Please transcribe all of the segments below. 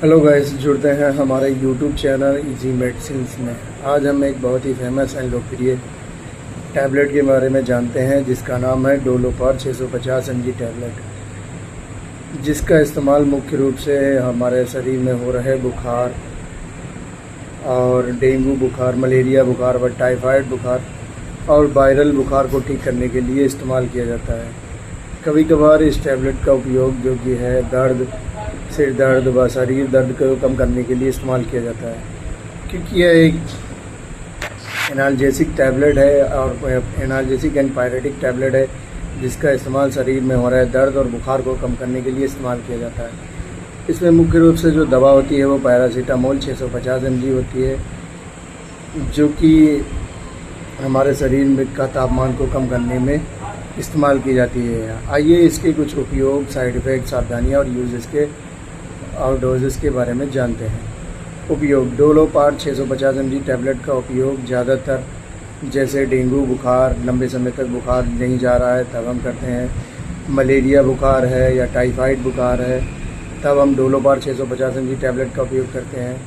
Hello guys, जुड़ते हैं हमारे यूट्यूब चैनल इजी मेडिसिन्स में। आज हम एक बहुत ही फेमस एंड लोकप्रिय टैबलेट के बारे में जानते हैं जिसका नाम है डोलोपार 650 mg टैबलेट, जिसका इस्तेमाल मुख्य रूप से हमारे शरीर में हो रहे बुखार और डेंगू बुखार, मलेरिया बुखार व टाइफाइड बुखार और वायरल बुखार को ठीक करने के लिए इस्तेमाल किया जाता है। कभी कभार इस टैबलेट का उपयोग जो कि है दर्द, सिर दर्द व शरीर दर्द को कम करने के लिए इस्तेमाल किया जाता है, क्योंकि यह एक एनाल्जेसिक टैबलेट है और एनाल्जेसिक एंड पायरेटिक टैबलेट है जिसका इस्तेमाल शरीर में हो रहा है दर्द और बुखार को कम करने के लिए इस्तेमाल किया जाता है। इसमें मुख्य रूप से जो दवा होती है वो पैरासीटामोल 650 mg होती है, जो कि हमारे शरीर में का तापमान को कम करने में इस्तेमाल की जाती है। आइए इसके कुछ उपयोग, साइड इफ़ेक्ट, सावधानियाँ और यूजेस के और डोजेस के बारे में जानते हैं। उपयोग: डोलोपार 650 mg टैबलेट का उपयोग ज़्यादातर जैसे डेंगू बुखार, लंबे समय तक बुखार नहीं जा रहा है तब हम करते हैं। मलेरिया बुखार है या टाइफाइड बुखार है तब हम डोलोपार 650 mg टैबलेट का उपयोग करते हैं,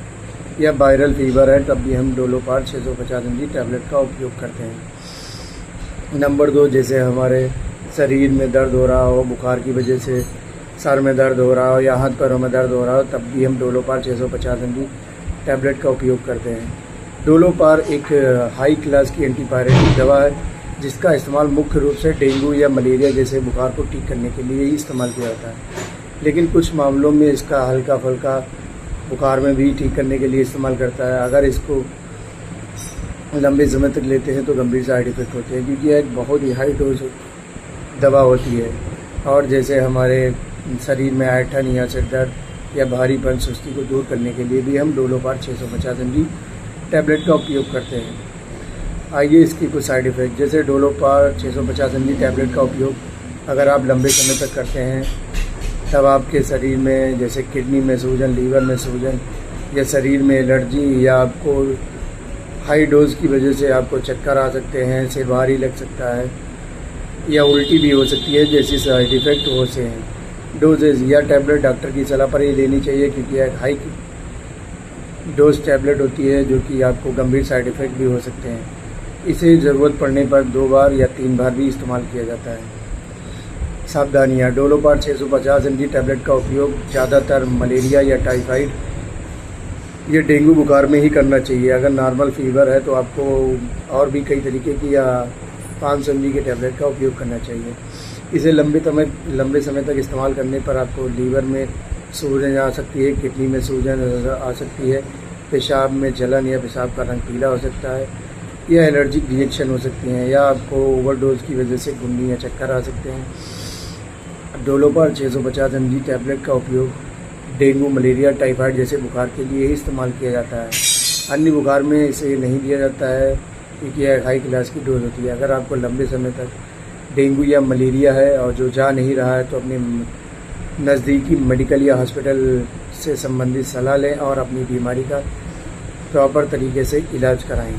या वायरल फीवर है तब भी हम डोलोपार 650 mg टैबलेट का उपयोग करते हैं। नंबर 2, जैसे हमारे शरीर में दर्द हो रहा हो, बुखार की वजह से सर में दर्द हो रहा हो या हाथ पैरों में दर्द हो रहा हो तब भी हम डोलोपार 650 mg टैबलेट का उपयोग करते हैं। डोलोपार एक हाई क्लास की एंटीपायरेटिक दवा है जिसका इस्तेमाल मुख्य रूप से डेंगू या मलेरिया जैसे बुखार को ठीक करने के लिए ही इस्तेमाल किया जाता है, लेकिन कुछ मामलों में इसका हल्का फुल्का बुखार में भी ठीक करने के लिए इस्तेमाल करता है। अगर इसको लंबे समय तक लेते हैं तो गंभीर साइड इफ़ेक्ट होते हैं, क्योंकि यह एक बहुत ही हाई डोज दवा होती है। और जैसे हमारे शरीर में ऐंठन या सिर दर्द या भारीपन, सुस्ती को दूर करने के लिए भी हम डोलोपार 650 mg टैबलेट का उपयोग करते हैं। आइए इसकी कुछ साइड इफ़ेक्ट, जैसे डोलोपार 650 mg टैबलेट का उपयोग अगर आप लंबे समय तक करते हैं तब आपके शरीर में जैसे किडनी में सूजन, लीवर में सूजन या शरीर में एलर्जी, या आपको हाई डोज की वजह से आपको चक्कर आ सकते हैं, सिर भारी लग सकता है या उल्टी भी हो सकती है, जैसी साइड इफ़ेक्ट हो से हैं। डोजेज: या टैबलेट डॉक्टर की सलाह पर ही लेनी चाहिए, क्योंकि एक हाई डोज टैबलेट होती है जो कि आपको गंभीर साइड इफ़ेक्ट भी हो सकते हैं। इसे ज़रूरत पड़ने पर 2 बार या 3 बार भी इस्तेमाल किया जाता है। सावधानियाँ: डोलोपार 650 mg टैबलेट का उपयोग ज़्यादातर मलेरिया या टाइफाइड या डेंगू बुखार में ही करना चाहिए। अगर नॉर्मल फीवर है तो आपको और भी कई तरीके की या 500 mg के टैबलेट का उपयोग करना चाहिए। इसे लंबे समय तक इस्तेमाल करने पर आपको लीवर में सूजन आ सकती है, किडनी में सूजन आ सकती है, पेशाब में जलन या पेशाब का रंग पीला हो सकता है, या एलर्जिक रिएक्शन हो सकती हैं, या आपको ओवरडोज की वजह से घुटनी या चक्कर आ सकते हैं। डोलोपार 650 mg टैबलेट का उपयोग डेंगू, मलेरिया, टाइफाइड जैसे बुखार के लिए ही इस्तेमाल किया जाता है। अन्य बुखार में इसे नहीं दिया जाता है क्योंकि यह हाई क्लास की डोज होती है। अगर आपको लंबे समय तक डेंगू या मलेरिया है और जो जा नहीं रहा है तो अपने नज़दीकी मेडिकल या हॉस्पिटल से संबंधित सलाह लें और अपनी बीमारी का प्रॉपर तरीके से इलाज कराएं।